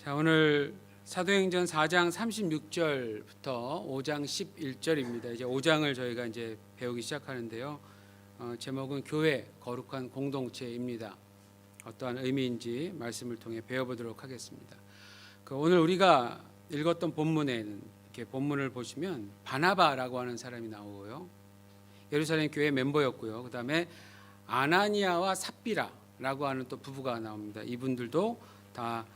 자, 오늘 사도행전 4장 36절부터 5장 11절입니다. 이제 5장을 저희가 이제 배우기 시작하는데요. 제목은 교회 거룩한 공동체입니다. 어떠한 의미인지 말씀을 통해 배워보도록 하겠습니다. 오늘 우리가 읽었던 본문에는 이렇게 본문을 보시면 바나바라고 하는 사람이 나오고요. 예루살렘 교회 멤버였고요. 그 다음에 아나니아와 삽비라라고 하는 또 부부가 나옵니다. 이분들도 다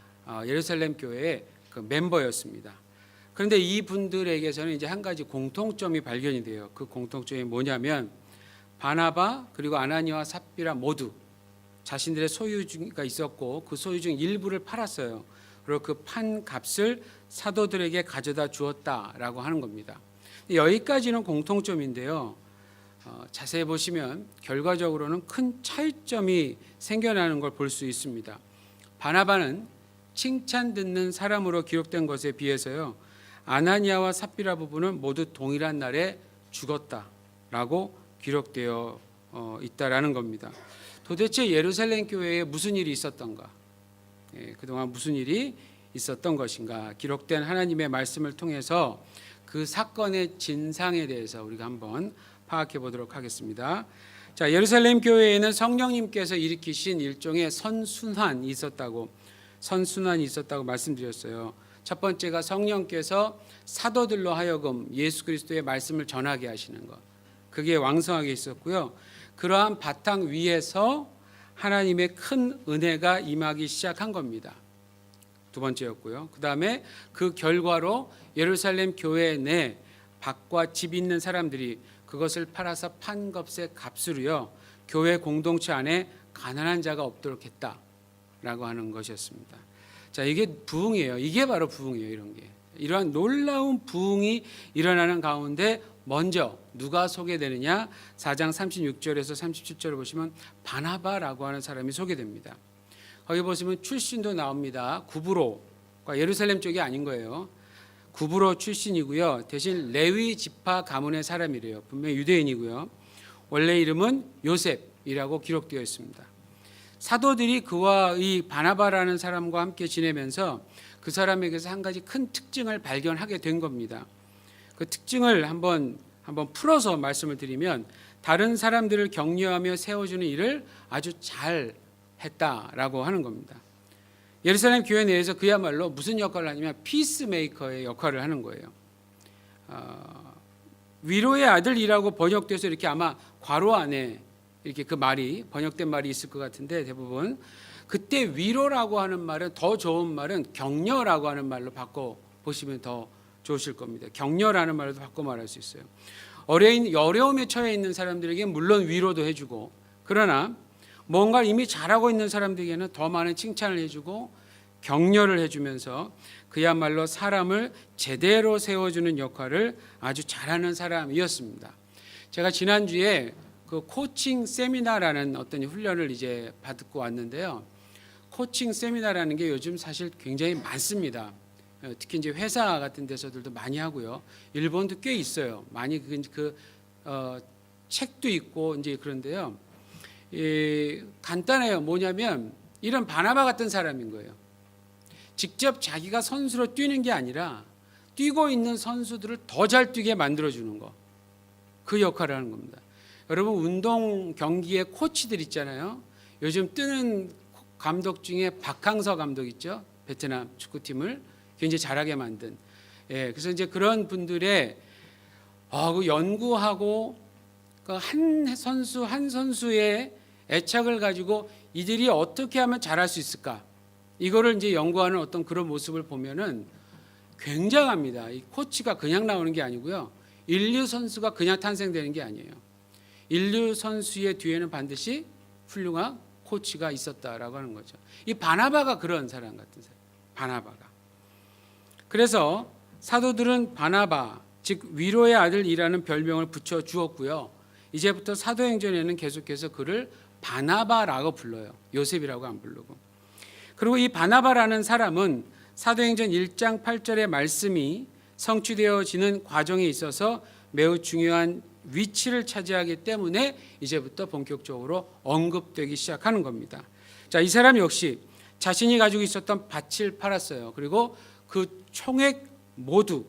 예루살렘 교회의 그 멤버였습니다. 그런데 이분들에게서는 이제 한 가지 공통점이 발견이 돼요. 그 공통점이 뭐냐면 바나바 그리고 아나니아와 삽비라 모두 자신들의 소유가 있었고 그 소유 중 일부를 팔았어요. 그리고 그 판 값을 사도들에게 가져다 주었다라고 하는 겁니다. 여기까지는 공통점인데요. 자세히 보시면 결과적으로는 큰 차이점이 생겨나는 걸 볼 수 있습니다. 바나바는 칭찬 듣는 사람으로 기록된 것에 비해서요, 아나니아와 삽비라 부부는 모두 동일한 날에 죽었다라고 기록되어 있다라는 겁니다. 도대체 예루살렘 교회에 무슨 일이 있었던가? 그동안 무슨 일이 있었던 것인가? 기록된 하나님의 말씀을 통해서 그 사건의 진상에 대해서 우리가 한번 파악해 보도록 하겠습니다. 자, 예루살렘 교회에는 성령님께서 일으키신 일종의 선순환이 있었다고 말씀드렸어요. 첫 번째가 성령께서 사도들로 하여금 예수 그리스도의 말씀을 전하게 하시는 것. 그게 왕성하게 있었고요. 그러한 바탕 위에서 하나님의 큰 은혜가 임하기 시작한 겁니다. 두 번째였고요. 그 다음에 그 결과로 예루살렘 교회 내 밭과 집 있는 사람들이 그것을 팔아서 판 값의 값으로요, 교회 공동체 안에 가난한 자가 없도록 했다라고 하는 것이었습니다. 자, 이게 부흥이에요. 이게 바로 부흥이에요. 이런 게. 이러한 놀라운 부흥이 일어나는 가운데 먼저 누가 소개되느냐? 4장 36절에서 37절을 보시면 바나바라고 하는 사람이 소개됩니다. 거기 보시면 출신도 나옵니다. 구브로가 예루살렘 쪽이 아닌 거예요. 구브로 출신이고요. 대신 레위 지파 가문의 사람이래요. 분명히 유대인이고요. 원래 이름은 요셉이라고 기록되어 있습니다. 사도들이 그와 이 바나바라는 사람과 함께 지내면서 그 사람에게서 한 가지 큰 특징을 발견하게 된 겁니다. 그 특징을 한번 풀어서 말씀을 드리면, 다른 사람들을 격려하며 세워주는 일을 아주 잘 했다라고 하는 겁니다. 예루살렘 교회 내에서 그야말로 무슨 역할을 하냐면 피스메이커의 역할을 하는 거예요. 위로의 아들이라고 번역돼서 이렇게 아마 괄호 안에 이렇게 그 말이 번역된 말이 있을 것 같은데, 대부분 그때 위로라고 하는 말은, 더 좋은 말은 격려라고 하는 말로 바꿔 보시면 더 좋으실 겁니다. 격려라는 말로도 바꿔 말할 수 있어요. 어려움에 처해 있는 사람들에게 물론 위로도 해주고, 그러나 뭔가 이미 잘하고 있는 사람들에게는 더 많은 칭찬을 해주고 격려를 해주면서 그야말로 사람을 제대로 세워주는 역할을 아주 잘하는 사람이었습니다. 제가 지난주에 그 코칭 세미나라는 어떤 훈련을 이제 받고 왔는데요. 코칭 세미나라는 게 요즘 사실 굉장히 많습니다. 특히 이제 회사 같은 데서들도 많이 하고요. 일본도 꽤 있어요. 많이 책도 있고 이제 그런데요. 간단해요. 뭐냐면 이런 바나바 같은 사람인 거예요. 직접 자기가 선수로 뛰는 게 아니라 뛰고 있는 선수들을 더 잘 뛰게 만들어주는 거. 그 역할을 하는 겁니다. 여러분, 운동 경기의 코치들 있잖아요. 요즘 뜨는 감독 중에 박항서 감독 있죠. 베트남 축구팀을 굉장히 잘하게 만든. 그래서 이제 그런 분들의 그 연구하고 그 한 선수의 애착을 가지고 이들이 어떻게 하면 잘할 수 있을까? 이거를 이제 연구하는 어떤 그런 모습을 보면은 굉장합니다. 이 코치가 그냥 나오는 게 아니고요. 인류 선수가 그냥 탄생되는 게 아니에요. 인류 선수의 뒤에는 반드시 훌륭한 코치가 있었다라고 하는 거죠. 이 바나바가 그런 사람 같은 사람. 바나바가. 그래서 사도들은 바나바, 즉 위로의 아들이라는 별명을 붙여 주었고요. 이제부터 사도행전에는 계속해서 그를 바나바라고 불러요. 요셉이라고 안 부르고. 그리고 이 바나바라는 사람은 사도행전 1장 8절의 말씀이 성취되어지는 과정에 있어서 매우 중요한 위치를 차지하기 때문에 이제부터 본격적으로 언급되기 시작하는 겁니다. 자, 이 사람 역시 자신이 가지고 있었던 밭을 팔았어요. 그리고 그 총액 모두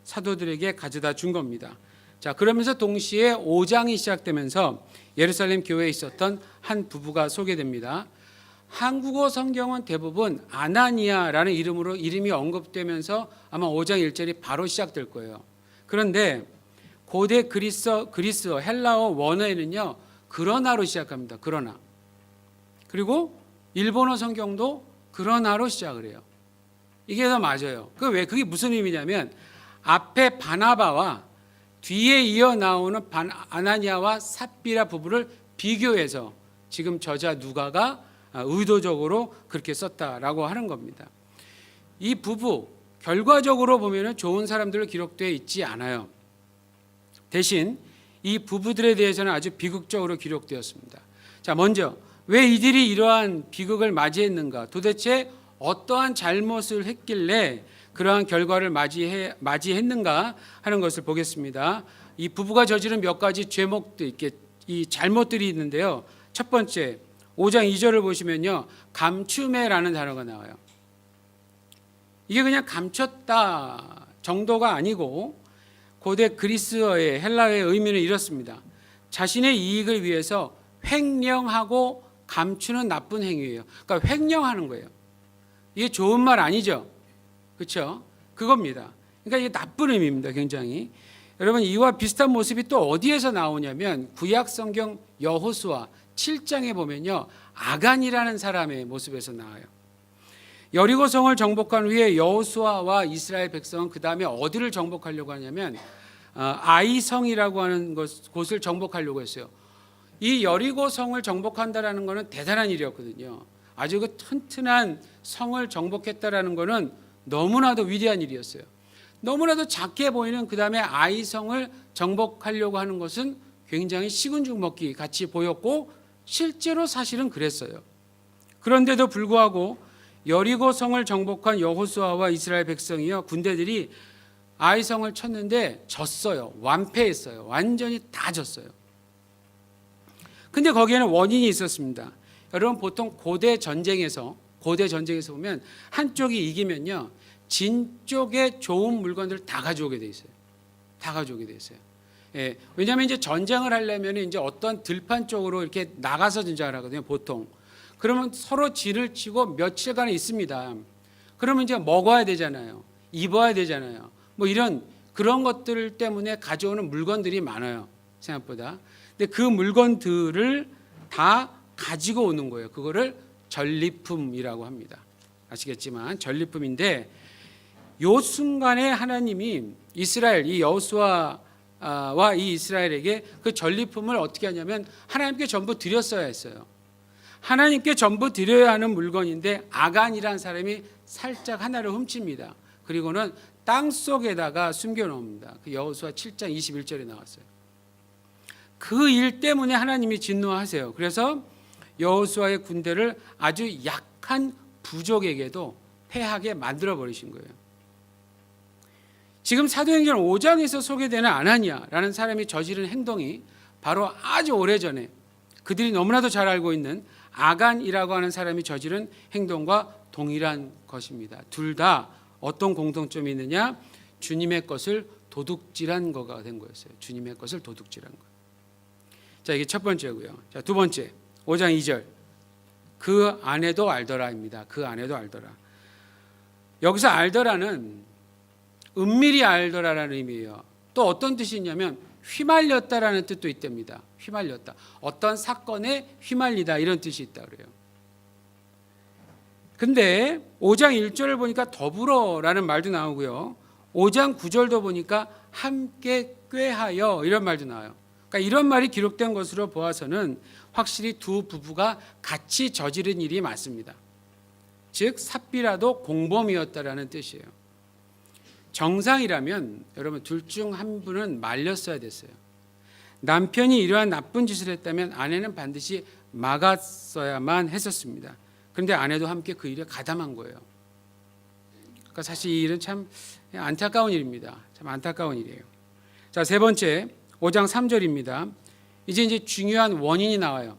사도들에게 가져다 준 겁니다. 자, 그러면서 동시에 5장이 시작되면서 예루살렘 교회에 있었던 한 부부가 소개됩니다. 한국어 성경은 대부분 아나니아라는 이름이 언급되면서 아마 5장 1절이 바로 시작될 거예요. 그런데 고대 그리스어 헬라어 원어에는요, 그러나로 시작합니다. 그러나. 그리고 일본어 성경도 그러나로 시작을 해요. 이게 더 맞아요. 그게 무슨 의미냐면 앞에 바나바와 뒤에 이어 나오는 아나니아와 삽비라 부부를 비교해서 지금 저자 누가가 의도적으로 그렇게 썼다라고 하는 겁니다. 이 부부 결과적으로 보면 좋은 사람들로 기록되어 있지 않아요. 대신 이 부부들에 대해서는 아주 비극적으로 기록되었습니다. 자, 먼저 왜 이들이 이러한 비극을 맞이했는가? 도대체 어떠한 잘못을 했길래 그러한 결과를 맞이했는가 하는 것을 보겠습니다. 이 부부가 저지른 몇 가지 이 잘못들이 있는데요. 첫 번째, 5장 2절을 보시면요, 감추매라는 단어가 나와요. 이게 그냥 감췄다 정도가 아니고 고대 그리스어의 헬라어의 의미는 이렇습니다. 자신의 이익을 위해서 횡령하고 감추는 나쁜 행위예요. 그러니까 횡령하는 거예요. 이게 좋은 말 아니죠? 그렇죠? 그겁니다. 그러니까 이게 나쁜 의미입니다. 굉장히. 여러분, 이와 비슷한 모습이 또 어디에서 나오냐면 구약 성경 여호수아 7장에 보면요, 아간이라는 사람의 모습에서 나와요. 여리고 성을 정복한 후에 여호수아와 이스라엘 백성은 그 다음에 어디를 정복하려고 하냐면 아이성이라고 하는 곳을 정복하려고 했어요. 이 여리고 성을 정복한다라는 것은 대단한 일이었거든요. 아주 그 튼튼한 성을 정복했다라는 것은 너무나도 위대한 일이었어요. 너무나도 작게 보이는 그 다음에 아이성을 정복하려고 하는 것은 굉장히 식은죽 먹기 같이 보였고 실제로 사실은 그랬어요. 그런데도 불구하고 여리고 성을 정복한 여호수아와 이스라엘 백성이요, 군대들이 아이성을 쳤는데 졌어요. 완패했어요. 완전히 다 졌어요. 근데 거기에는 원인이 있었습니다. 여러분, 보통 고대 전쟁에서 보면 한쪽이 이기면요, 진 쪽에 좋은 물건들 다 가져오게 돼 있어요. 다 가져오게 돼 있어요. 예, 왜냐하면 이제 전쟁을 하려면 이제 어떤 들판 쪽으로 이렇게 나가서 전쟁을 하거든요, 보통. 그러면 서로 진을 치고 며칠간 있습니다. 그러면 이제 먹어야 되잖아요. 입어야 되잖아요. 뭐 그런 것들 때문에 가져오는 물건들이 많아요, 생각보다. 근데 그 물건들을 다 가지고 오는 거예요. 그거를 전리품이라고 합니다. 아시겠지만 전리품인데, 요 순간에 하나님이 이스라엘, 이 여호수아와 이 이스라엘에게 그 전리품을 어떻게 하냐면 하나님께 전부 드렸어야 했어요. 하나님께 전부 드려야 하는 물건인데 아간이라는 사람이 살짝 하나를 훔칩니다. 그리고는 땅 속에다가 숨겨놓습니다. 그 여호수아 7장 21절에 나왔어요. 그 일 때문에 하나님이 진노하세요. 그래서 여호수아의 군대를 아주 약한 부족에게도 패하게 만들어 버리신 거예요. 지금 사도행전 5장에서 소개되는 아나니아라는 사람이 저지른 행동이 바로 아주 오래전에 그들이 너무나도 잘 알고 있는 아간이라고 하는 사람이 저지른 행동과 동일한 것입니다. 둘 다 어떤 공통점이 있느냐? 주님의 것을 도둑질한 거가 된 거였어요. 주님의 것을 도둑질한 거. 자, 이게 첫 번째고요. 자, 두 번째, 5장 2절. 그 아내도 알더라입니다. 그 아내도 알더라. 여기서 알더라는 은밀히 알더라라는 의미예요. 또 어떤 뜻이 있냐면 휘말렸다라는 뜻도 있답니다. 휘말렸다. 어떤 사건에 휘말리다, 이런 뜻이 있다 그래요. 근데 5장 1절을 보니까 더불어라는 말도 나오고요. 5장 9절도 보니까 함께 꾀하여, 이런 말도 나와요. 그러니까 이런 말이 기록된 것으로 보아서는 확실히 두 부부가 같이 저지른 일이 맞습니다. 즉 삽비라도 공범이었다라는 뜻이에요. 정상이라면 여러분, 둘 중 한 분은 말렸어야 됐어요. 남편이 이러한 나쁜 짓을 했다면 아내는 반드시 막았어야만 했었습니다. 그런데 아내도 함께 그 일에 가담한 거예요. 그러니까 사실 이 일은 참 안타까운 일입니다. 참 안타까운 일이에요. 자, 세 번째, 5장 3절입니다. 이제 중요한 원인이 나와요.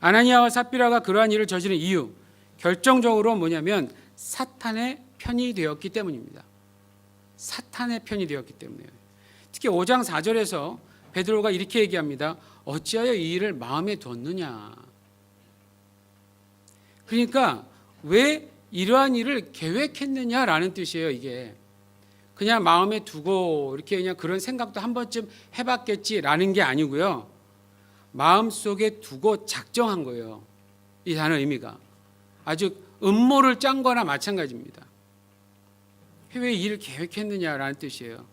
아나니아와 삽비라가 그러한 일을 저지른 이유, 결정적으로 뭐냐면 사탄의 편이 되었기 때문입니다. 사탄의 편이 되었기 때문이에요. 특히 5장 4절에서 베드로가 이렇게 얘기합니다. 어찌하여 이 일을 마음에 뒀느냐. 그러니까 왜 이러한 일을 계획했느냐라는 뜻이에요. 이게 그냥 마음에 두고 이렇게 그냥 그런 생각도 한 번쯤 해봤겠지라는 게 아니고요. 마음속에 두고 작정한 거예요. 이 단어 의미가 아주 음모를 짠 거나 마찬가지입니다. 왜 이 일을 계획했느냐라는 뜻이에요.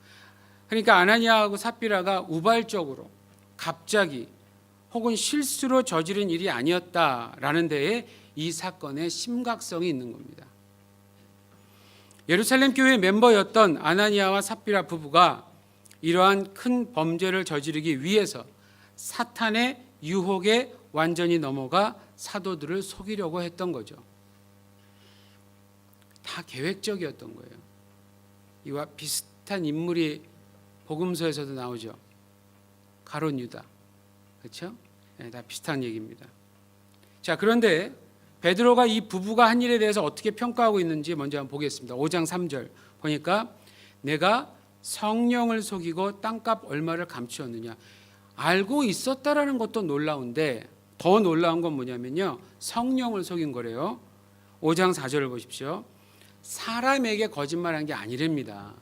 그러니까 아나니아하고 삽비라가 우발적으로 갑자기 혹은 실수로 저지른 일이 아니었다라는 데에 이 사건의 심각성이 있는 겁니다. 예루살렘 교회 멤버였던 아나니아와 삽비라 부부가 이러한 큰 범죄를 저지르기 위해서 사탄의 유혹에 완전히 넘어가 사도들을 속이려고 했던 거죠. 다 계획적이었던 거예요. 이와 비슷한 인물이 복음서에서도 나오죠. 가룟 유다. 그렇죠? 네, 다 비슷한 얘기입니다. 자, 그런데 베드로가 이 부부가 한 일에 대해서 어떻게 평가하고 있는지 먼저 한번 보겠습니다. 5장 3절 보니까 내가 성령을 속이고 땅값 얼마를 감추었느냐. 알고 있었다라는 것도 놀라운데 더 놀라운 건 뭐냐면요. 성령을 속인 거래요. 5장 4절을 보십시오. 사람에게 거짓말한 게 아니랍니다.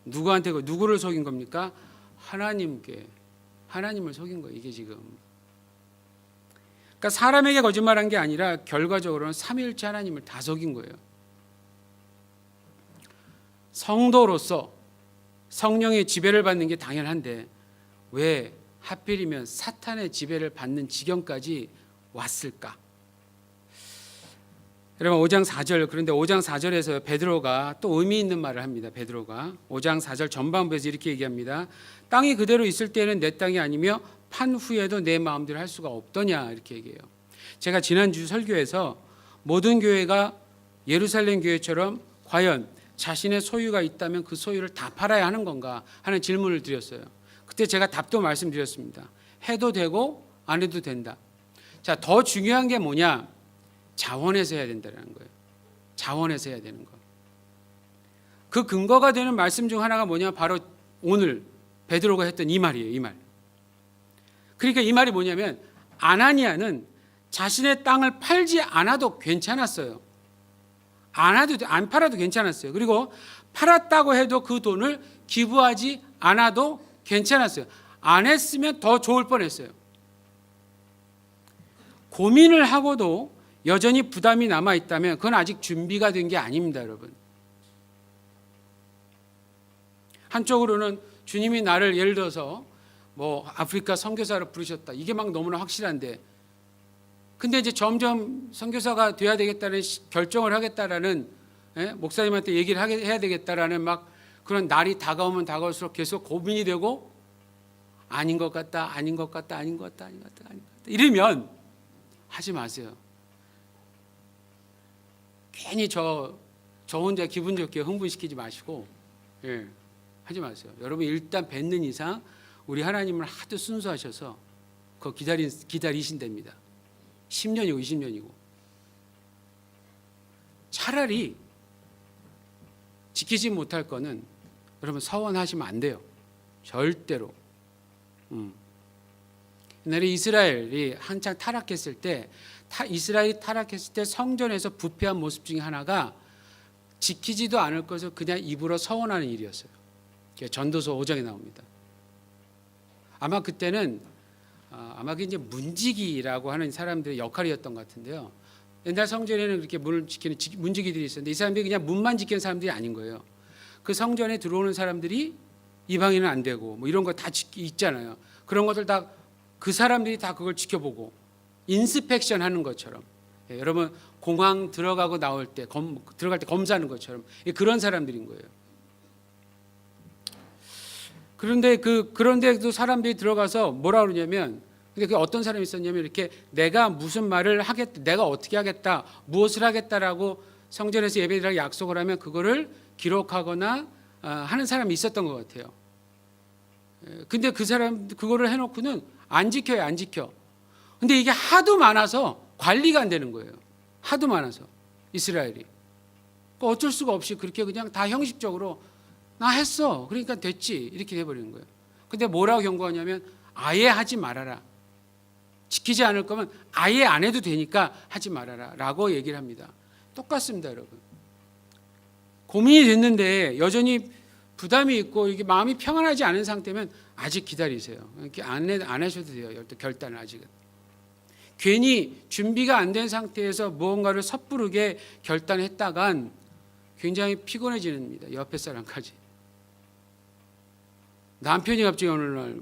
누구한테 누구를 속인 겁니까? 하나님께. 하나님을 속인 거예요. 이게 지금. 그러니까 사람에게 거짓말한 게 아니라 결과적으로는 삼위일체 하나님을 다 속인 거예요. 성도로서 성령의 지배를 받는 게 당연한데 왜 하필이면 사탄의 지배를 받는 지경까지 왔을까? 여러분 5장 4절 그런데 5장 4절에서 베드로가 또 의미 있는 말을 합니다. 베드로가 5장 4절 전반부에서 이렇게 얘기합니다. 땅이 그대로 있을 때는 내 땅이 아니며 판 후에도 내 마음대로 할 수가 없더냐 이렇게 얘기해요. 제가 지난주 설교에서 모든 교회가 예루살렘 교회처럼 과연 자신의 소유가 있다면 그 소유를 다 팔아야 하는 건가 하는 질문을 드렸어요. 그때 제가 답도 말씀드렸습니다. 해도 되고 안 해도 된다. 자, 더 중요한 게 뭐냐? 자원해서 해야 된다는 거예요. 자원해서 해야 되는 거. 그 근거가 되는 말씀 중 하나가 뭐냐? 바로 오늘 베드로가 했던 이 말이에요. 이 말. 그러니까 이 말이 뭐냐면 아나니아는 자신의 땅을 팔지 않아도 괜찮았어요. 안 팔아도 괜찮았어요. 그리고 팔았다고 해도 그 돈을 기부하지 않아도 괜찮았어요. 안 했으면 더 좋을 뻔했어요. 고민을 하고도 여전히 부담이 남아 있다면 그건 아직 준비가 된 게 아닙니다, 여러분. 한쪽으로는 주님이 나를 예를 들어서 뭐 아프리카 선교사로 부르셨다. 이게 막 너무나 확실한데 근데 이제 점점 선교사가 돼야 되겠다는 결정을 하겠다라는 목사님한테 얘기를 해야 되겠다라는 막 그런 날이 다가오면 다가올수록 계속 고민이 되고 아닌 것 같다, 아닌 것 같다, 아닌 것 같다, 아닌 것 같다, 아닌 것 같다. 이러면 하지 마세요. 괜히 저 혼자 기분 좋게 흥분시키지 마시고 하지 마세요. 여러분 일단 뵙는 이상 우리 하나님을 하도 순수하셔서 그거 기다리신답니다. 10년이고 20년이고 차라리 지키지 못할 거는 여러분 서원하시면 안 돼요. 절대로. 옛날에 이스라엘이 한창 타락했을 때 이스라엘이 타락했을 때 성전에서 부패한 모습 중에 하나가 지키지도 않을 것을 그냥 입으로 서원하는 일이었어요. 전도서 5장에 나옵니다. 아마 그때는 아마 그게 이제 문지기라고 하는 사람들의 역할이었던 것 같은데요. 옛날 성전에는 그렇게 문을 지키는 문지기들이 있었는데 이 사람들이 그냥 문만 지키는 사람들이 아닌 거예요. 그 성전에 들어오는 사람들이 이방인은 안 되고 뭐 이런 거 다 있잖아요. 그런 것들 다 그 사람들이 다 그걸 지켜보고 인스펙션 하는 것처럼 여러분 공항 들어가고 나올 때 들어갈 때 검사하는 것처럼 그런 사람들인 거예요. 그런데도 사람들이 들어가서 뭐라 그러냐면 근데 그 어떤 사람이 있었냐면 이렇게 내가 무슨 말을 하겠다, 내가 어떻게 하겠다, 무엇을 하겠다라고 성전에서 예배드리라고 약속을 하면 그거를 기록하거나 하는 사람이 있었던 것 같아요. 근데 그 사람 그거를 해놓고는 안 지켜요, 안 지켜. 근데 이게 하도 많아서 관리가 안 되는 거예요. 하도 많아서 이스라엘이. 어쩔 수가 없이 그렇게 그냥 다 형식적으로 나 했어. 그러니까 됐지. 이렇게 돼버리는 거예요. 근데 뭐라고 경고하냐면 아예 하지 말아라. 지키지 않을 거면 아예 안 해도 되니까 하지 말아라 라고 얘기를 합니다. 똑같습니다, 여러분. 고민이 됐는데 여전히 부담이 있고 이게 마음이 평안하지 않은 상태면 아직 기다리세요. 이렇게 안 하셔도 돼요. 결단을 아직은. 괜히 준비가 안 된 상태에서 무언가를 섣부르게 결단했다간 굉장히 피곤해집니다. 옆에 사람까지. 남편이 갑자기 어느 날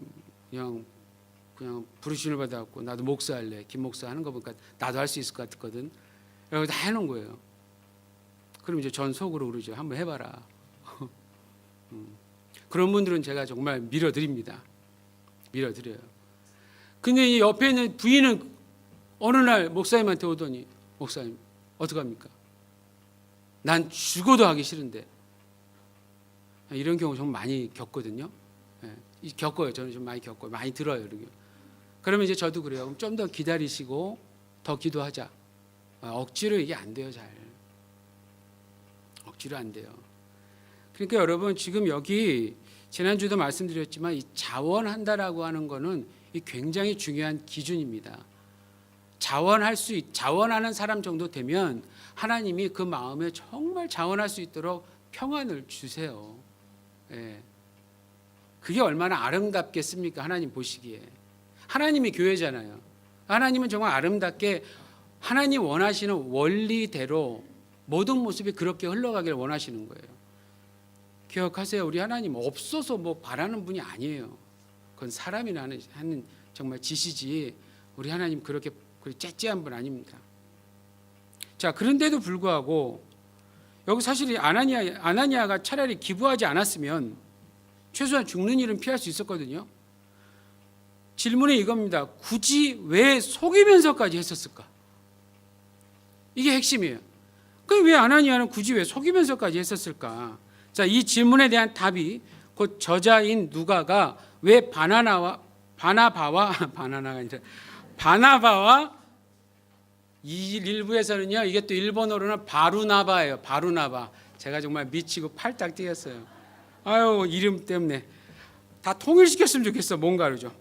그냥 부르심을 받아갖고 나도 목사할래. 김 목사 하는 거 보니까 나도 할 수 있을 것 같거든. 그리고 다 해놓은 거예요. 그럼 이제 전 속으로 그러죠. 한번 해봐라. 그런 분들은 제가 정말 밀어드립니다. 밀어드려요. 근데 이 옆에 있는 부인은 어느 날 목사님한테 오더니 목사님 어떡합니까? 난 죽어도 하기 싫은데. 이런 경우 정말 많이 겪거든요. 겪어요. 저는 좀 많이 겪어요. 많이 들어요. 이렇게. 그러면 이제 저도 그래요. 그럼 좀 더 기다리시고 더 기도하자. 억지로 이게 안 돼요. 잘. 억지로 안 돼요. 그러니까 여러분 지금 여기 지난주도 말씀드렸지만 이 자원한다라고 하는 거는 이 굉장히 중요한 기준입니다. 자원하는 사람 정도 되면 하나님이 그 마음에 정말 자원할 수 있도록 평안을 주세요. 예. 그게 얼마나 아름답겠습니까? 하나님 보시기에. 하나님이 교회잖아요. 하나님은 정말 아름답게 하나님 원하시는 원리대로 모든 모습이 그렇게 흘러가기를 원하시는 거예요. 기억하세요. 우리 하나님 없어서 뭐 바라는 분이 아니에요. 그건 사람이나 하는 정말 지시지 우리 하나님 그렇게 째째한 분 아닙니다. 자, 그런데도 불구하고 여기 사실 아나니아가 차라리 기부하지 않았으면 최소한 죽는 일은 피할 수 있었거든요. 질문이 이겁니다. 굳이 왜 속이면서까지 했었을까? 이게 핵심이에요. 그럼 왜 아나니아는 굳이 왜 속이면서까지 했었을까? 자, 이 질문에 대한 답이 곧 저자인 누가가 왜 바나바와 이 일부에서는요, 이게 또 일본어로는 바루나바예요. 바루나바. 제가 정말 미치고 팔딱 뛰었어요. 아유, 이름 때문에 다 통일시켰으면 좋겠어. 뭔가로죠.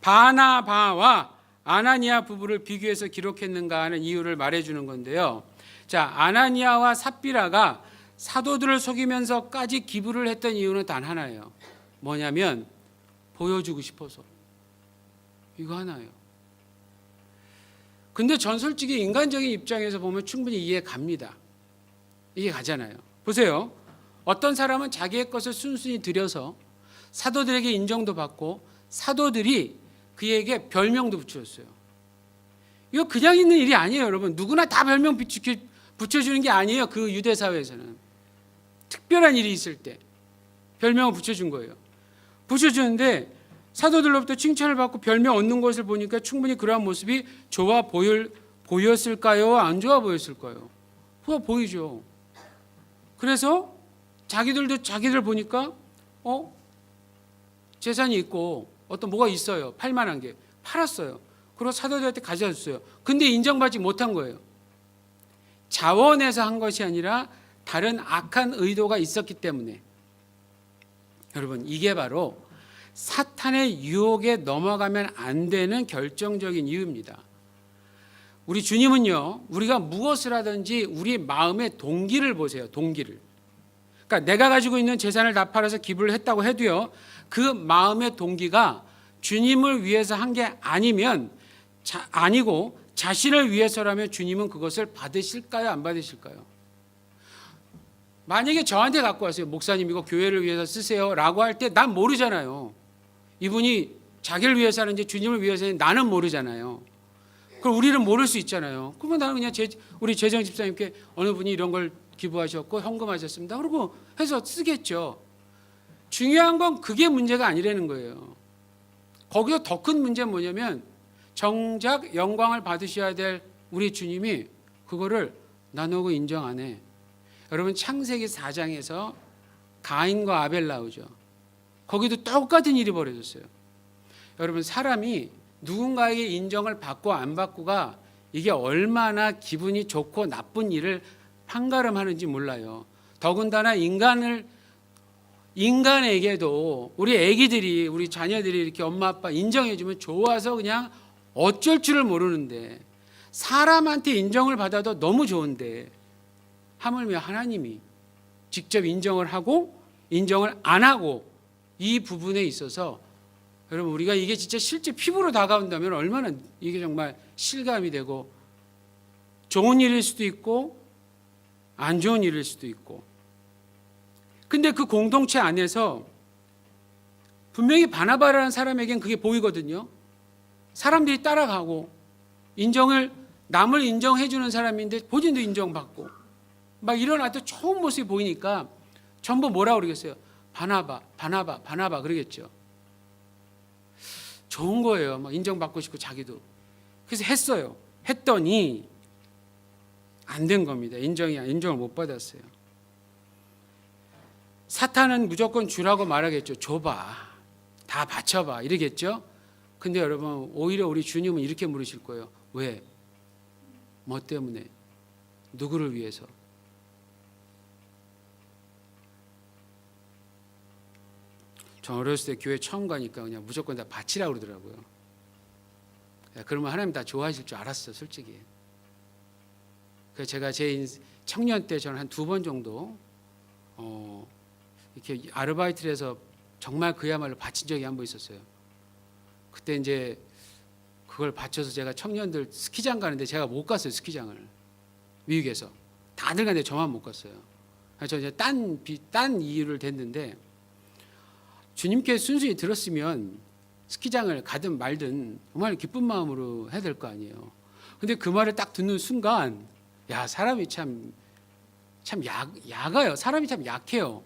바나바와 아나니아 부부를 비교해서 기록했는가 하는 이유를 말해주는 건데요. 자, 아나니아와 삽비라가 사도들을 속이면서까지 기부를 했던 이유는 단 하나예요. 뭐냐면 보여주고 싶어서. 이거 하나예요. 근데 전 솔직히 인간적인 입장에서 보면 충분히 이해 갑니다. 이해 가잖아요. 보세요. 어떤 사람은 자기의 것을 순순히 들여서 사도들에게 인정도 받고 사도들이 그에게 별명도 붙여줬어요. 이거 그냥 있는 일이 아니에요, 여러분. 누구나 다 별명 붙여주는 게 아니에요. 그 유대 사회에서는 특별한 일이 있을 때 별명을 붙여준 거예요. 붙여주는데 사도들로부터 칭찬을 받고 별명 얻는 것을 보니까 충분히 그러한 모습이 좋아 보였을까요? 안 좋아 보였을까요? 좋아 보이죠. 그래서 자기들 보니까 재산이 있고 어떤 뭐가 있어요. 팔만한 게 팔았어요. 그리고 사도들한테 가져줬어요. 근데 인정받지 못한 거예요. 자원에서 한 것이 아니라 다른 악한 의도가 있었기 때문에. 여러분, 이게 바로 사탄의 유혹에 넘어가면 안 되는 결정적인 이유입니다. 우리 주님은요, 우리가 무엇을 하든지 우리 마음의 동기를 보세요. 동기를. 그러니까 내가 가지고 있는 재산을 다 팔아서 기부를 했다고 해도요, 그 마음의 동기가 주님을 위해서 한 게 아니고 자신을 위해서라면 주님은 그것을 받으실까요? 안 받으실까요? 만약에 저한테 갖고 왔어요. 목사님 이거 교회를 위해서 쓰세요 라고 할 때 난 모르잖아요. 이분이 자기를 위해서 하는지 주님을 위해서 하는지 나는 모르잖아요. 그럼 우리는 모를 수 있잖아요. 그러면 나는 그냥 우리 재정 집사님께 어느 분이 이런 걸 기부하셨고 헌금하셨습니다. 그러고 해서 쓰겠죠. 중요한 건 그게 문제가 아니라는 거예요. 거기서 더 큰 문제는 뭐냐면 정작 영광을 받으셔야 될 우리 주님이 그거를 나누고 인정 안 해. 여러분 창세기 4장에서 가인과 아벨 나오죠. 거기도 똑같은 일이 벌어졌어요. 여러분 사람이 누군가에게 인정을 받고 안 받고가 이게 얼마나 기분이 좋고 나쁜 일을 판가름하는지 몰라요. 더군다나 인간에게도 우리 애기들이, 우리 자녀들이 이렇게 엄마 아빠 인정해주면 좋아서 그냥 어쩔 줄을 모르는데, 사람한테 인정을 받아도 너무 좋은데 하물며 하나님이 직접 인정을 하고 인정을 안 하고, 이 부분에 있어서 여러분 우리가 이게 진짜 실제 피부로 다가온다면 얼마나 이게 정말 실감이 되고 좋은 일일 수도 있고 안 좋은 일일 수도 있고. 근데 그 공동체 안에서 분명히 바나바라는 사람에겐 그게 보이거든요. 사람들이 따라가고 남을 인정해 주는 사람인데 본인도 인정받고 막 일어나도 좋은 모습이 보이니까 전부 뭐라고 그러겠어요? 바나바 그러겠죠. 좋은 거예요. 막 인정받고 싶고 자기도. 그래서 했어요. 했더니 안 된 겁니다. 인정을 못 받았어요. 사탄은 무조건 주라고 말하겠죠. 줘봐, 다 바쳐봐 이러겠죠. 근데 여러분 오히려 우리 주님은 이렇게 물으실 거예요. 왜? 뭐 때문에? 누구를 위해서? 저 어렸을 때 교회 처음 가니까 그냥 무조건 다 바치라고 그러더라고요. 그러면 하나님 다 좋아하실 줄 알았어, 솔직히. 그래서 제가 제 청년 때 저는 한 2번 정도 이렇게 아르바이트를 해서 정말 그야말로 바친 적이 한 번 있었어요. 그때 이제 그걸 바쳐서 제가 청년들 스키장 가는데 제가 못 갔어요. 스키장을 미국에서 다들 가는데 저만 못 갔어요. 그래서 저 이제 딴 이유를 댔는데, 주님께 순순히 들었으면 스키장을 가든 말든 정말 기쁜 마음으로 해야 될 거 아니에요. 근데 그 말을 딱 듣는 순간, 야, 사람이 참 약아요. 사람이 참 약해요.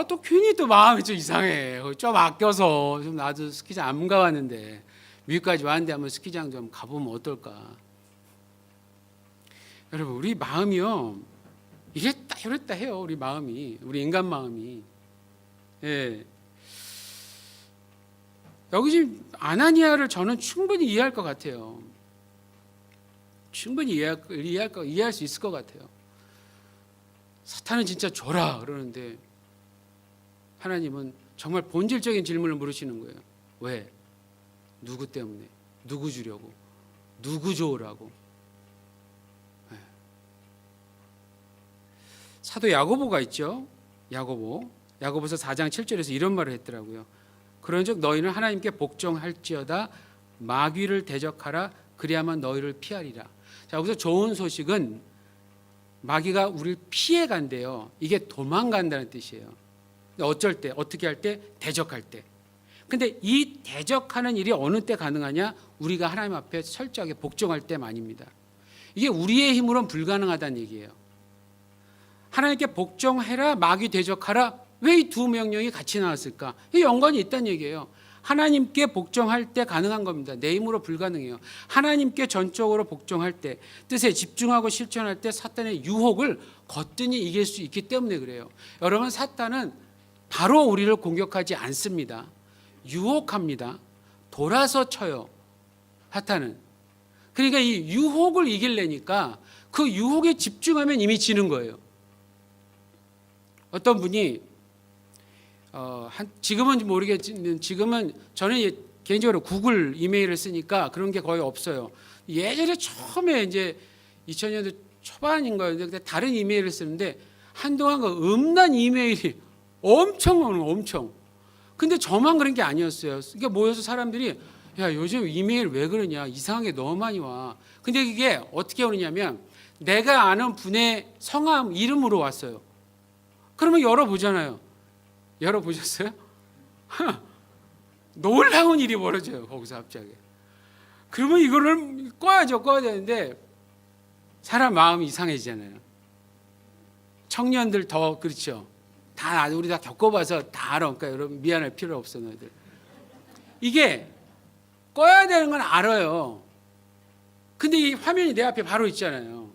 또 괜히 또 마음이 좀 이상해. 좀 아껴서 좀 나도 스키장 안 가봤는데 미국까지 왔는데 한번 스키장 좀 가보면 어떨까. 여러분 우리 마음이요, 이랬다 저랬다 해요. 우리 마음이, 우리 인간 마음이. 예. 여기 지금 아나니아를 저는 충분히 이해할 것 같아요. 충분히 이해할 수 있을 것 같아요. 사탄은 진짜 줘라 그러는데 하나님은 정말 본질적인 질문을 물으시는 거예요. 왜? 누구 때문에? 누구 주려고? 누구 좋으라고? 네. 사도 야고보가 있죠. 야고보서 4장 7절에서 이런 말을 했더라고요. 그런즉 너희는 하나님께 복종할지어다 마귀를 대적하라 그리하면 너희를 피하리라. 자, 여기서 좋은 소식은 마귀가 우리를 피해 간대요. 이게 도망간다는 뜻이에요. 어쩔 때, 어떻게 할 때? 대적할 때. 근데 이 대적하는 일이 어느 때 가능하냐? 우리가 하나님 앞에 철저하게 복종할 때만입니다. 이게 우리의 힘으로는 불가능하다는 얘기예요. 하나님께 복종해라, 마귀 대적하라. 왜 이 두 명령이 같이 나왔을까? 이 연관이 있다는 얘기예요. 하나님께 복종할 때 가능한 겁니다. 내 힘으로 불가능해요. 하나님께 전적으로 복종할 때, 뜻에 집중하고 실천할 때 사탄의 유혹을 거뜬히 이길 수 있기 때문에 그래요. 여러분, 사탄은 바로 우리를 공격하지 않습니다. 유혹합니다. 돌아서 쳐요. 사탄은. 그러니까 이 유혹을 이기려니까 그 유혹에 집중하면 이미 지는 거예요. 어떤 분이 지금은 모르겠지만 지금은 저는 개인적으로 구글 이메일을 쓰니까 그런 게 거의 없어요. 예전에 처음에 이제 2000년대 초반인 거였는데 그때 다른 이메일을 쓰는데 한동안 그 음란 이메일이 엄청. 근데 저만 그런 게 아니었어요. 그러니까 모여서 사람들이 야, 요즘 이메일 왜 그러냐, 이상한 게 너무 많이 와. 근데 그게 어떻게 오느냐면 내가 아는 분의 성함 이름으로 왔어요. 그러면 열어보잖아요. 열어보셨어요? 놀라운 일이 벌어져요. 거기서 갑자기. 그러면 이거를 꺼야 되는데 사람 마음이 이상해지잖아요. 청년들 더 그렇죠. 다 우리 다 겪어봐서 다 알아. 그러니까 여러분 미안할 필요 없어 너희들. 이게 꺼야 되는 건 알아요. 근데 이 화면이 내 앞에 바로 있잖아요.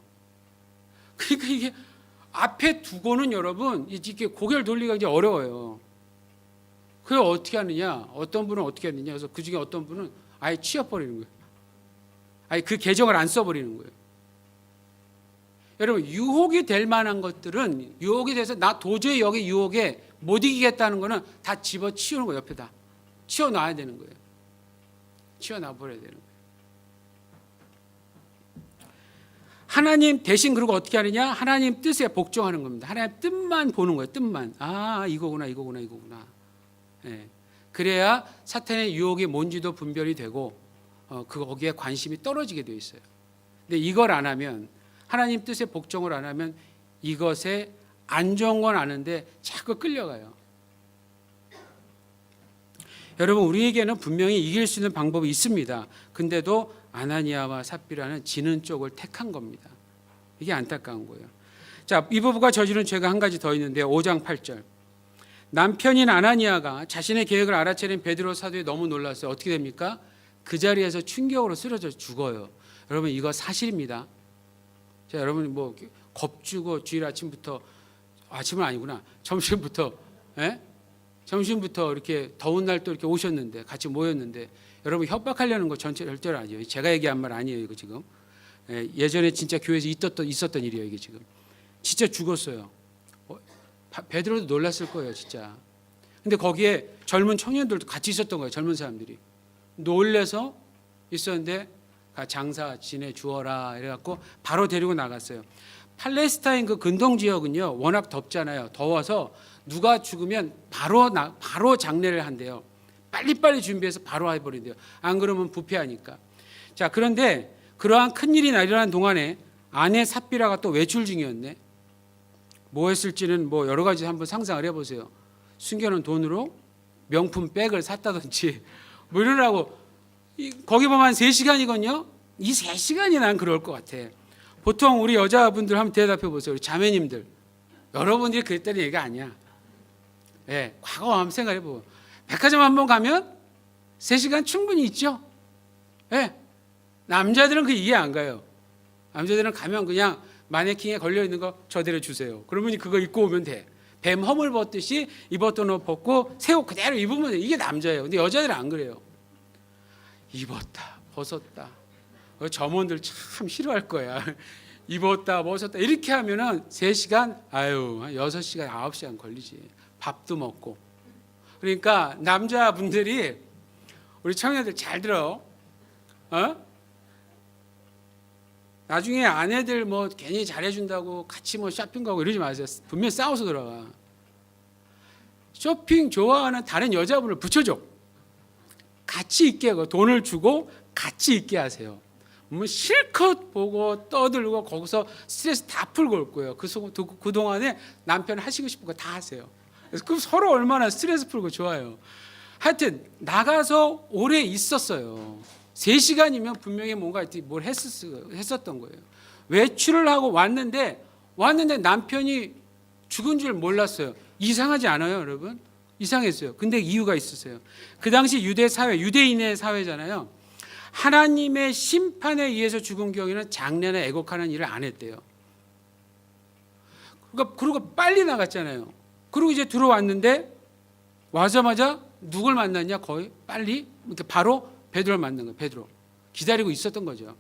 그러니까 이게 앞에 두고는 여러분 이렇게 고개를 돌리기가 이제 어려워요. 그걸 어떻게 하느냐? 어떤 분은 어떻게 하느냐? 그래서 그 중에 어떤 분은 아예 치워버리는 거예요. 아예 그 계정을 안 써버리는 거예요. 여러분, 유혹이 될 만한 것들은 유혹이 돼서 나 도저히 여기 유혹에 못 이기겠다는 거는 다 집어치우는 거예요. 옆에다 치워놔야 되는 거예요. 치워놔버려야 되는 거예요. 하나님 대신 그리고 어떻게 하느냐? 하나님 뜻에 복종하는 겁니다. 하나님 뜻만 보는 거예요. 뜻만. 아, 이거구나. 예. 그래야 사탄의 유혹이 뭔지도 분별이 되고 거기에 관심이 떨어지게 되어 있어요. 근데 이걸 안 하면, 하나님 뜻에 복종을 안 하면 이것에 안 좋은 건 아는데 자꾸 끌려가요. 여러분, 우리에게는 분명히 이길 수 있는 방법이 있습니다. 근데도 아나니아와 삽비라는 지는 쪽을 택한 겁니다. 이게 안타까운 거예요. 자, 이 부부가 저지른 죄가 한 가지 더 있는데요. 5장 8절. 남편인 아나니아가 자신의 계획을 알아채린 베드로 사도에 너무 놀랐어요. 어떻게 됩니까? 그 자리에서 충격으로 쓰러져 죽어요. 여러분, 이거 사실입니다. 자, 여러분 뭐 겁주고 주일 아침부터, 아침은 아니구나, 점심부터, 예? 점심부터 이렇게 더운 날 또 이렇게 오셨는데, 같이 모였는데, 여러분 협박하려는 거 절대로 아니에요. 제가 얘기한 말 아니에요, 이거 지금. 예전에 진짜 교회에서 있었던 일이에요, 이게 지금. 진짜 죽었어요. 베드로도 놀랐을 거예요, 진짜. 근데 거기에 젊은 청년들도 같이 있었던 거예요, 젊은 사람들이. 놀래서 있었는데 장사 지내 주어라 이래갖고 바로 데리고 나갔어요. 팔레스타인 그 근동 지역은요, 워낙 덥잖아요. 더워서 누가 죽으면 바로 장례를 한대요. 빨리빨리 준비해서 바로 해버린대요. 안 그러면 부패하니까. 자, 그런데 그러한 큰일이 일어난 동안에 아내 삽비라가 또 외출 중이었네. 뭐 했을지는 뭐 여러 가지 한번 상상을 해보세요. 숨겨놓은 돈으로 명품 백을 샀다든지 뭐 이러라고. 거기 보면 한 3시간이거든요. 이 3시간이 난 그럴 것 같아. 보통 우리 여자분들 한번 대답해 보세요. 우리 자매님들. 여러분들이 그랬다는 얘기가 아니야. 예, 과거 한번 생각해 보고. 백화점 한번 가면 3시간 충분히 있죠. 예. 남자들은 그 이해 안 가요. 남자들은 가면 그냥 마네킹에 걸려 있는 거 저대로 주세요. 그러면 그거 입고 오면 돼. 뱀 허물 벗듯이 입었던 옷 벗고 새 옷 그대로 입으면 돼. 이게 남자예요. 근데 여자들은 안 그래요. 입었다 벗었다. 점원들 참 싫어할 거야. 입었다 벗었다 이렇게 하면은 3시간, 6시간 9시간 걸리지. 밥도 먹고. 그러니까 남자분들이, 우리 청년들 잘 들어. 나중에 아내들 뭐 괜히 잘해준다고 같이 뭐 쇼핑 가고 이러지 마세요. 분명히 싸워서 돌아가. 쇼핑 좋아하는 다른 여자분을 붙여줘. 같이 있게 하고, 돈을 주고 같이 있게 하세요. 뭐 실컷 보고 떠들고 거기서 스트레스 다 풀고 올 거예요. 그 동안에 남편 하시고 싶은 거 다 하세요. 그럼 서로 얼마나 스트레스 풀고 좋아요. 하여튼 나가서 오래 있었어요. 3시간이면 분명히 뭔가 뭘 했었던 거예요. 외출을 하고 왔는데 남편이 죽은 줄 몰랐어요. 이상하지 않아요, 여러분? 이상했어요. 근데 이유가 있었어요. 그 당시 유대 사회, 유대인의 사회잖아요. 하나님의 심판에 의해서 죽은 경우에는 장례나 애곡하는 일을 안 했대요. 그리고 빨리 나갔잖아요. 그리고 이제 들어왔는데 와자마자 누굴 만났냐? 거의 빨리 이렇게 바로 베드로를 만난 거예요. 베드로 기다리고 있었던 거죠.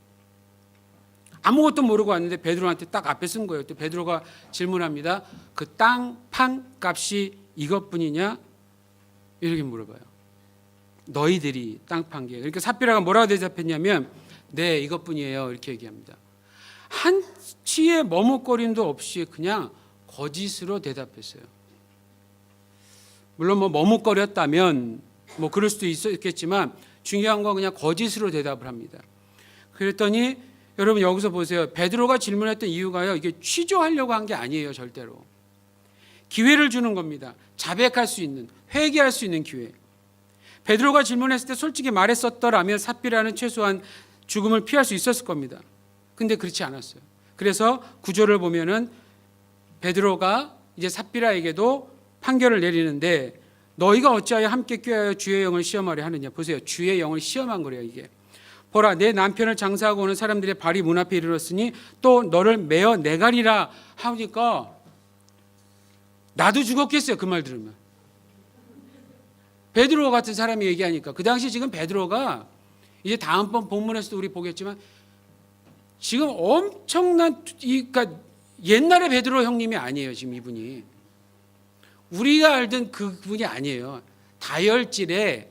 아무것도 모르고 왔는데 베드로한테 딱 앞에 쓴 거예요. 또 베드로가 질문합니다. 그 땅 판 값이 이것뿐이냐? 이렇게 물어봐요. 너희들이 땅 판 게. 그러니까 삽비라가 뭐라고 대답했냐면, 네, 이것뿐이에요. 이렇게 얘기합니다. 한치의 머뭇거림도 없이 그냥 거짓으로 대답했어요. 물론 뭐 머뭇거렸다면 뭐 그럴 수도 있겠지만 중요한 건 그냥 거짓으로 대답을 합니다. 그랬더니 여러분 여기서 보세요. 베드로가 질문했던 이유가요, 이게 취조하려고 한 게 아니에요. 절대로. 기회를 주는 겁니다. 자백할 수 있는, 회개할 수 있는 기회. 베드로가 질문했을 때 솔직히 말했었더라면 삽비라는 최소한 죽음을 피할 수 있었을 겁니다. 근데 그렇지 않았어요. 그래서 구절을 보면은 베드로가 이제 삽비라에게도 판결을 내리는데, 너희가 어찌하여 함께 꾀하여 주의 영을 시험하려 하느냐. 보세요. 주의 영을 시험한 거래요, 이게. 보라, 내 남편을 장사하고 오는 사람들의 발이 문 앞에 이르렀으니 또 너를 메어 내가리라 하니까 나도 죽었겠어요, 그 말 들으면. 베드로 같은 사람이 얘기하니까. 그 당시 지금 베드로가 이제 다음번 본문에서도 우리 보겠지만 지금 엄청난 그러니까 옛날의 베드로 형님이 아니에요. 지금 이분이 우리가 알던 그분이 아니에요. 다혈질에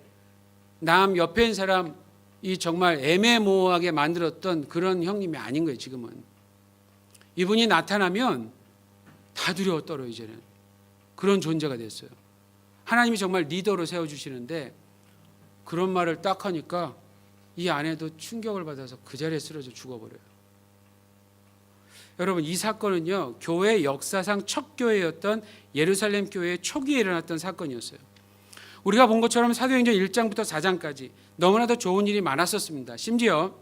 남 옆에 있는 사람 이 정말 애매모호하게 만들었던 그런 형님이 아닌 거예요. 지금은 이분이 나타나면 다 두려워 떨어요. 이제는 그런 존재가 됐어요. 하나님이 정말 리더로 세워주시는데 그런 말을 딱 하니까 이 아내도 충격을 받아서 그 자리에 쓰러져 죽어버려요. 여러분, 이 사건은요, 교회 역사상 첫 교회였던 예루살렘 교회의 초기에 일어났던 사건이었어요. 우리가 본 것처럼 사도행전 1장부터 4장까지 너무나도 좋은 일이 많았었습니다. 심지어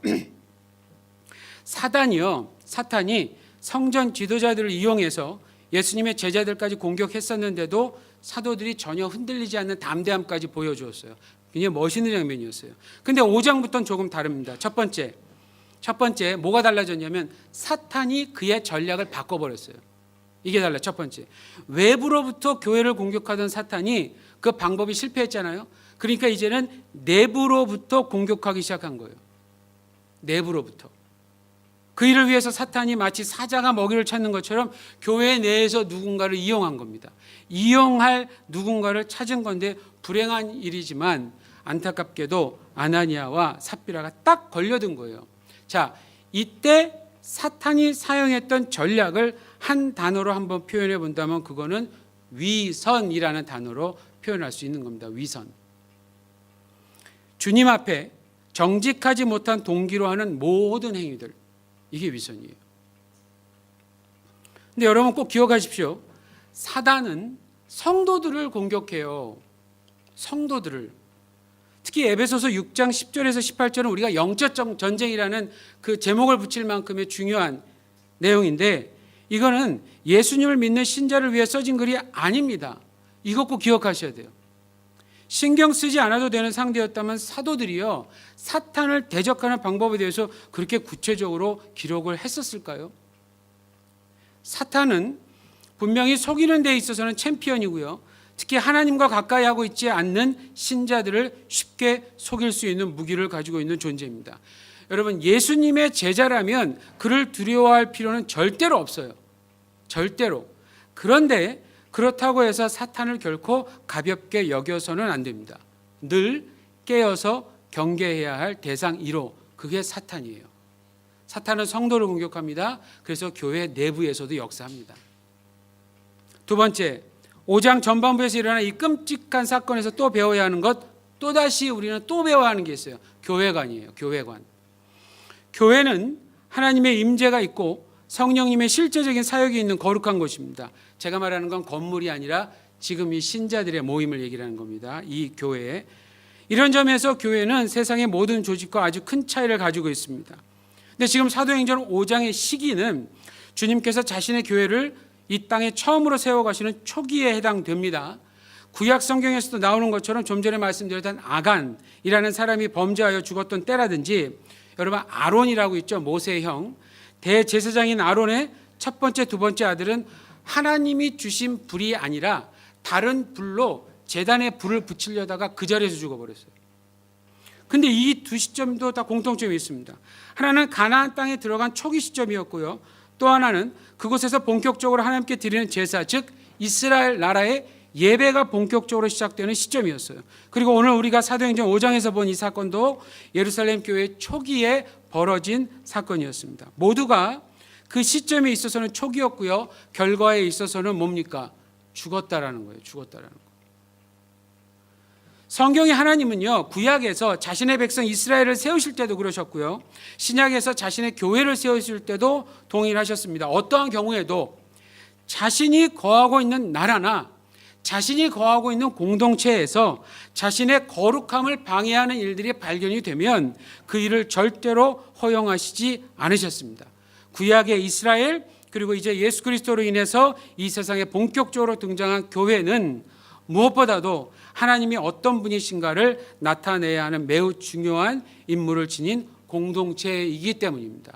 사탄이 성전 지도자들을 이용해서 예수님의 제자들까지 공격했었는데도 사도들이 전혀 흔들리지 않는 담대함까지 보여주었어요. 굉장히 멋있는 장면이었어요. 근데 5장부터는 조금 다릅니다. 첫 번째 뭐가 달라졌냐면 사탄이 그의 전략을 바꿔버렸어요. 이게 달라. 첫 번째, 외부로부터 교회를 공격하던 사탄이 그 방법이 실패했잖아요. 그러니까 이제는 내부로부터 공격하기 시작한 거예요. 내부로부터. 그 일을 위해서 사탄이 마치 사자가 먹이를 찾는 것처럼 교회 내에서 누군가를 이용한 겁니다. 이용할 누군가를 찾은 건데 불행한 일이지만 안타깝게도 아나니아와 삽비라가 딱 걸려든 거예요. 자, 이때 사탄이 사용했던 전략을 한 단어로 한번 표현해 본다면 그거는 위선이라는 단어로 표현할 수 있는 겁니다. 위선. 주님 앞에 정직하지 못한 동기로 하는 모든 행위들, 이게 위선이에요. 근데 여러분 꼭 기억하십시오. 사단은 성도들을 공격해요. 성도들을. 특히 에베소서 6장 10절에서 18절은 우리가 영적 전쟁이라는 그 제목을 붙일 만큼의 중요한 내용인데 이거는 예수님을 믿는 신자를 위해 써진 글이 아닙니다. 이것 꼭 기억하셔야 돼요. 신경 쓰지 않아도 되는 상대였다면 사도들이요, 사탄을 대적하는 방법에 대해서 그렇게 구체적으로 기록을 했었을까요? 사탄은 분명히 속이는 데 있어서는 챔피언이고요, 특히 하나님과 가까이 하고 있지 않는 신자들을 쉽게 속일 수 있는 무기를 가지고 있는 존재입니다. 여러분, 예수님의 제자라면 그를 두려워할 필요는 절대로 없어요. 절대로. 그런데 그렇다고 해서 사탄을 결코 가볍게 여겨서는 안 됩니다. 늘 깨어서 경계해야 할 대상 1호, 그게 사탄이에요. 사탄은 성도를 공격합니다. 그래서 교회 내부에서도 역사합니다. 두 번째, 5장 전반부에서 일어난 이 끔찍한 사건에서 또 배워야 하는 것, 또다시 우리는 또 배워야 하는 게 있어요. 교회관이에요. 교회관. 교회는 하나님의 임재가 있고 성령님의 실제적인 사역이 있는 거룩한 곳입니다. 제가 말하는 건 건물이 아니라 지금 이 신자들의 모임을 얘기하는 겁니다. 이 교회에. 이런 점에서 교회는 세상의 모든 조직과 아주 큰 차이를 가지고 있습니다. 근데 지금 사도행전 5장의 시기는 주님께서 자신의 교회를 이 땅에 처음으로 세워가시는 초기에 해당됩니다. 구약 성경에서도 나오는 것처럼 좀 전에 말씀드렸던 아간이라는 사람이 범죄하여 죽었던 때라든지, 여러분 아론이라고 있죠. 모세의 형. 대제사장인 아론의 첫 번째, 두 번째 아들은 하나님이 주신 불이 아니라 다른 불로 제단에 불을 붙이려다가 그 자리에서 죽어버렸어요. 근데 이 두 시점도 다 공통점이 있습니다. 하나는 가나안 땅에 들어간 초기 시점이었고요, 또 하나는 그곳에서 본격적으로 하나님께 드리는 제사, 즉 이스라엘 나라의 예배가 본격적으로 시작되는 시점이었어요. 그리고 오늘 우리가 사도행전 5장에서 본 이 사건도 예루살렘 교회 초기에 벌어진 사건이었습니다. 모두가 그 시점에 있어서는 초기였고요, 결과에 있어서는 뭡니까? 죽었다라는 거예요. 죽었다라는 거. 성경의 하나님은요, 구약에서 자신의 백성 이스라엘을 세우실 때도 그러셨고요, 신약에서 자신의 교회를 세우실 때도 동일하셨습니다. 어떠한 경우에도 자신이 거하고 있는 나라나 자신이 거하고 있는 공동체에서 자신의 거룩함을 방해하는 일들이 발견이 되면 그 일을 절대로 허용하시지 않으셨습니다. 구약의 이스라엘, 그리고 이제 예수 그리스도로 인해서 이 세상에 본격적으로 등장한 교회는 무엇보다도 하나님이 어떤 분이신가를 나타내야 하는 매우 중요한 임무를 지닌 공동체이기 때문입니다.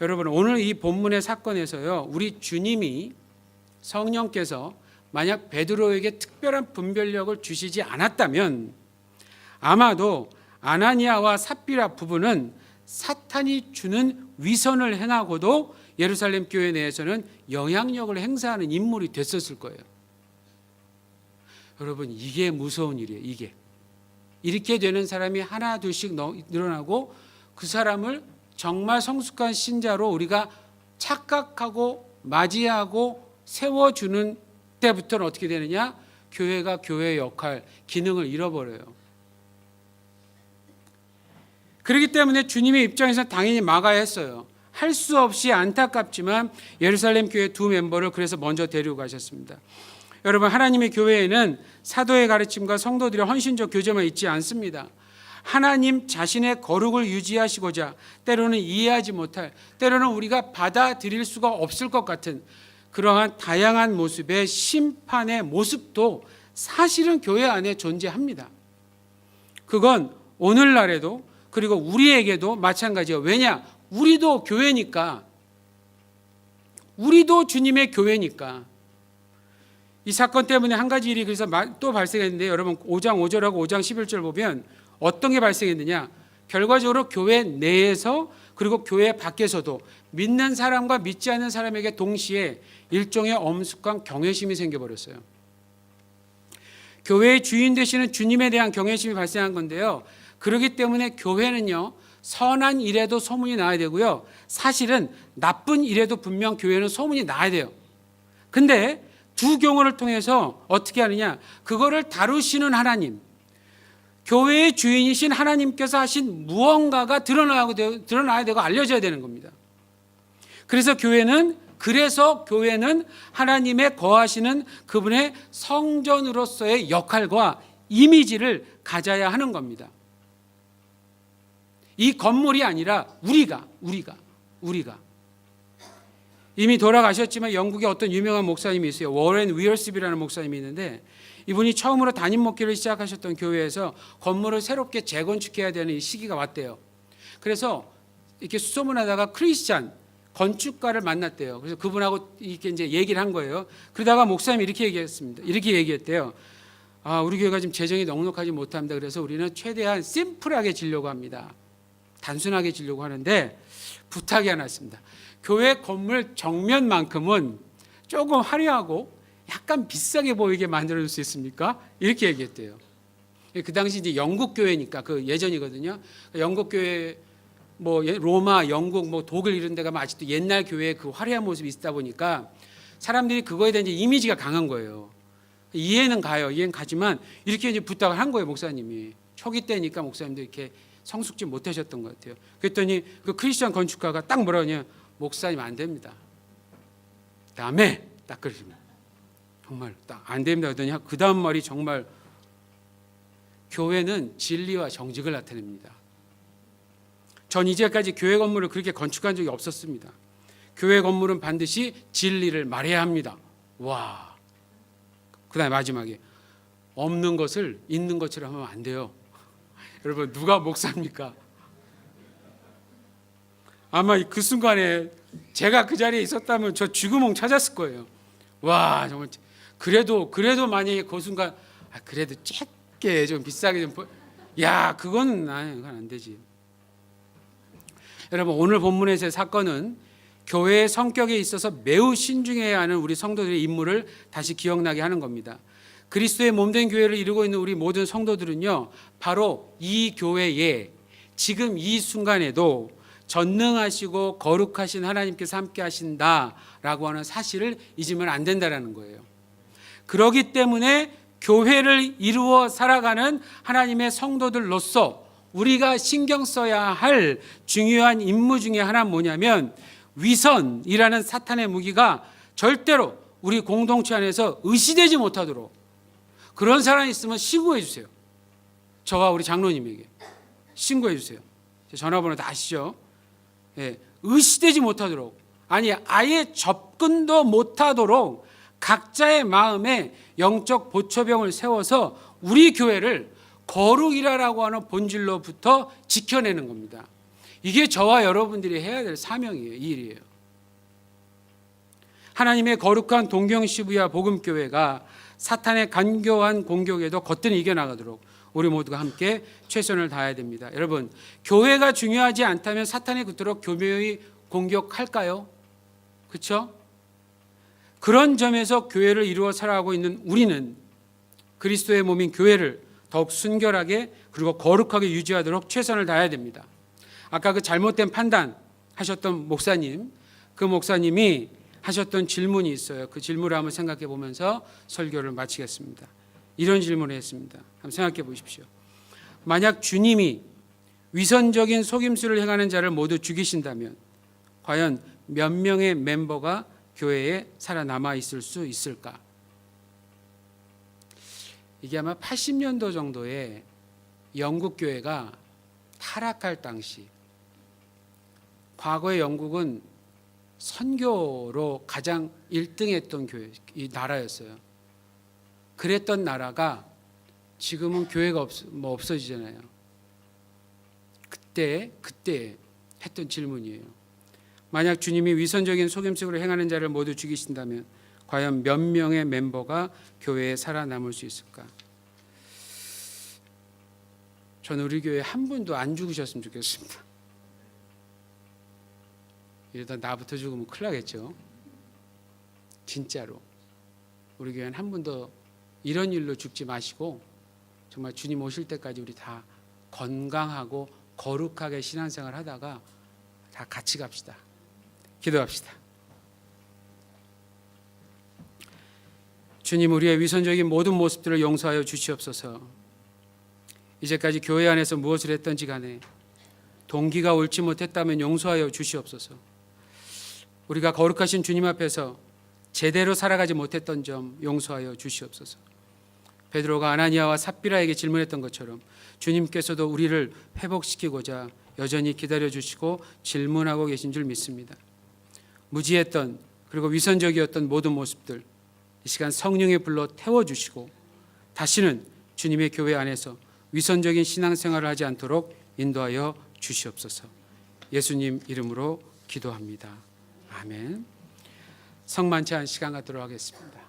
여러분, 오늘 이 본문의 사건에서요, 우리 주님이, 성령께서 만약 베드로에게 특별한 분별력을 주시지 않았다면 아마도 아나니아와 삽비라 부부는 사탄이 주는 위선을 행하고도 예루살렘 교회 내에서는 영향력을 행사하는 인물이 됐었을 거예요. 여러분, 이게 무서운 일이에요. 이게 이렇게 되는 사람이 하나 둘씩 늘어나고 그 사람을 정말 성숙한 신자로 우리가 착각하고 맞이하고 세워주는 때부터는 어떻게 되느냐? 교회가 교회의 역할, 기능을 잃어버려요. 그렇기 때문에 주님의 입장에서 당연히 막아야 했어요. 할 수 없이 안타깝지만 예루살렘 교회 두 멤버를 그래서 먼저 데리고 가셨습니다. 여러분, 하나님의 교회에는 사도의 가르침과 성도들의 헌신적 교제만 있지 않습니다. 하나님 자신의 거룩을 유지하시고자 때로는 이해하지 못할, 때로는 우리가 받아들일 수가 없을 것 같은 그러한 다양한 모습의 심판의 모습도 사실은 교회 안에 존재합니다. 그건 오늘날에도 그리고 우리에게도 마찬가지예요. 왜냐? 우리도 교회니까. 우리도 주님의 교회니까. 이 사건 때문에 한 가지 일이 그래서 또 발생했는데, 여러분 5장 5절하고 5장 11절 보면 어떤 게 발생했느냐? 결과적으로 교회 내에서 그리고 교회 밖에서도 믿는 사람과 믿지 않는 사람에게 동시에 일종의 엄숙한 경외심이 생겨버렸어요. 교회의 주인 되시는 주님에 대한 경외심이 발생한 건데요. 그렇기 때문에 교회는요, 선한 일에도 소문이 나야 되고요, 사실은 나쁜 일에도 분명 교회는 소문이 나야 돼요. 근데 두 경우를 통해서 어떻게 하느냐? 그거를 다루시는 하나님, 교회의 주인이신 하나님께서 하신 무언가가 드러나야 되고 알려져야 되는 겁니다. 그래서 교회는 하나님의 거하시는 그분의 성전으로서의 역할과 이미지를 가져야 하는 겁니다. 이 건물이 아니라 우리가 이미 돌아가셨지만 영국에 어떤 유명한 목사님이 있어요. 워렌 위얼스비라는 목사님이 있는데, 이분이 처음으로 담임 목회를 시작하셨던 교회에서 건물을 새롭게 재건축해야 되는 이 시기가 왔대요. 그래서 이렇게 수소문하다가 크리스찬 건축가를 만났대요. 그래서 그분하고 이렇게 이제 얘기를 한 거예요. 그러다가 목사님이 이렇게 얘기했대요. 우리 교회가 지금 재정이 넉넉하지 못합니다. 그래서 우리는 최대한 심플하게 지려고 합니다. 단순하게 지려고 하는데 부탁이 하나 있습니다. 교회 건물 정면만큼은 조금 화려하고 약간 비싸게 보이게 만들어줄 수 있습니까? 이렇게 얘기했대요. 그 당시 이제 영국 교회니까 그 예전이거든요. 영국 교회 로마, 영국, 독일 이런 데 가면 아직도 옛날 교회의 그 화려한 모습이 있다 보니까 사람들이 그거에 대한 이제 이미지가 강한 거예요. 이해는 가지만 이렇게 이제 부탁을 한 거예요, 목사님이. 초기 때니까 목사님도 이렇게 성숙지 못하셨던 것 같아요. 그랬더니 그 크리스천 건축가가 딱 뭐라 하냐? 목사님 안 됩니다. 다음에 딱 그러시면 정말 딱 안 됩니다. 그랬더니 그 다음 말이 정말, 교회는 진리와 정직을 나타냅니다. 전 이제까지 교회 건물을 그렇게 건축한 적이 없었습니다. 교회 건물은 반드시 진리를 말해야 합니다. 와. 그 다음에 마지막에 없는 것을 있는 것처럼 하면 안 돼요. 여러분, 누가 목사입니까? 아마 그 순간에 제가 그 자리에 있었다면 저 쥐구멍 찾았을 거예요. 와, 정말. 그래도 만약에 그 순간 그래도 작게 좀 비싸게 좀, 그건 안 되지. 여러분, 오늘 본문에서의 사건은 교회의 성격에 있어서 매우 신중해야 하는 우리 성도들의 임무를 다시 기억나게 하는 겁니다. 그리스도의 몸된 교회를 이루고 있는 우리 모든 성도들은요, 바로 이 교회에 지금 이 순간에도 전능하시고 거룩하신 하나님께서 함께 하신다라고 하는 사실을 잊으면 안 된다라는 거예요. 그렇기 때문에 교회를 이루어 살아가는 하나님의 성도들로서 우리가 신경 써야 할 중요한 임무 중에 하나는 뭐냐면, 위선이라는 사탄의 무기가 절대로 우리 공동체 안에서 의시되지 못하도록, 그런 사람이 있으면 신고해 주세요. 저와 우리 장로님에게 신고해 주세요. 전화번호 다 아시죠? 의시되지 못하도록, 아예 접근도 못하도록 각자의 마음에 영적 보초병을 세워서 우리 교회를 거룩이라고 하는 본질로부터 지켜내는 겁니다. 이게 저와 여러분들이 해야 될 사명이에요. 이 일이에요. 하나님의 거룩한 동경 시부야 복음교회가 사탄의 간교한 공격에도 거뜬히 이겨나가도록 우리 모두가 함께 최선을 다해야 됩니다. 여러분, 교회가 중요하지 않다면 사탄이 그토록 교회의 공격할까요? 그렇죠? 그런 점에서 교회를 이루어 살아가고 있는 우리는 그리스도의 몸인 교회를 더욱 순결하게 그리고 거룩하게 유지하도록 최선을 다해야 됩니다. 아까 그 잘못된 판단 하셨던 목사님, 그 목사님이 하셨던 질문이 있어요. 그 질문을 한번 생각해 보면서 설교를 마치겠습니다. 이런 질문을 했습니다. 한번 생각해 보십시오. 만약 주님이 위선적인 속임수를 행하는 자를 모두 죽이신다면 과연 몇 명의 멤버가 교회에 살아남아 있을 수 있을까? 이게 아마 80년도 정도에 영국 교회가 타락할 당시, 과거의 영국은 선교로 가장 1등했던 교회, 이 나라였어요. 그랬던 나라가 지금은 교회가 없어지잖아요. 그때 했던 질문이에요. 만약 주님이 위선적인 속임수를 행하는 자를 모두 죽이신다면 과연 몇 명의 멤버가 교회에 살아남을 수 있을까? 저는 우리 교회 한 분도 안 죽으셨으면 좋겠습니다. 이러다 나부터 죽으면 큰일 나겠죠. 진짜로 우리 교회는 한 분도 이런 일로 죽지 마시고 정말 주님 오실 때까지 우리 다 건강하고 거룩하게 신앙생활 하다가 다 같이 갑시다. 기도합시다. 주님, 우리의 위선적인 모든 모습들을 용서하여 주시옵소서. 이제까지 교회 안에서 무엇을 했던지 간에 동기가 옳지 못했다면 용서하여 주시옵소서. 우리가 거룩하신 주님 앞에서 제대로 살아가지 못했던 점 용서하여 주시옵소서. 베드로가 아나니아와 삽비라에게 질문했던 것처럼 주님께서도 우리를 회복시키고자 여전히 기다려주시고 질문하고 계신 줄 믿습니다. 무지했던 그리고 위선적이었던 모든 모습들 이 시간 성령의 불로 태워주시고 다시는 주님의 교회 안에서 위선적인 신앙생활을 하지 않도록 인도하여 주시옵소서. 예수님 이름으로 기도합니다. 아멘. 성만찬 시간 갖도록 하겠습니다.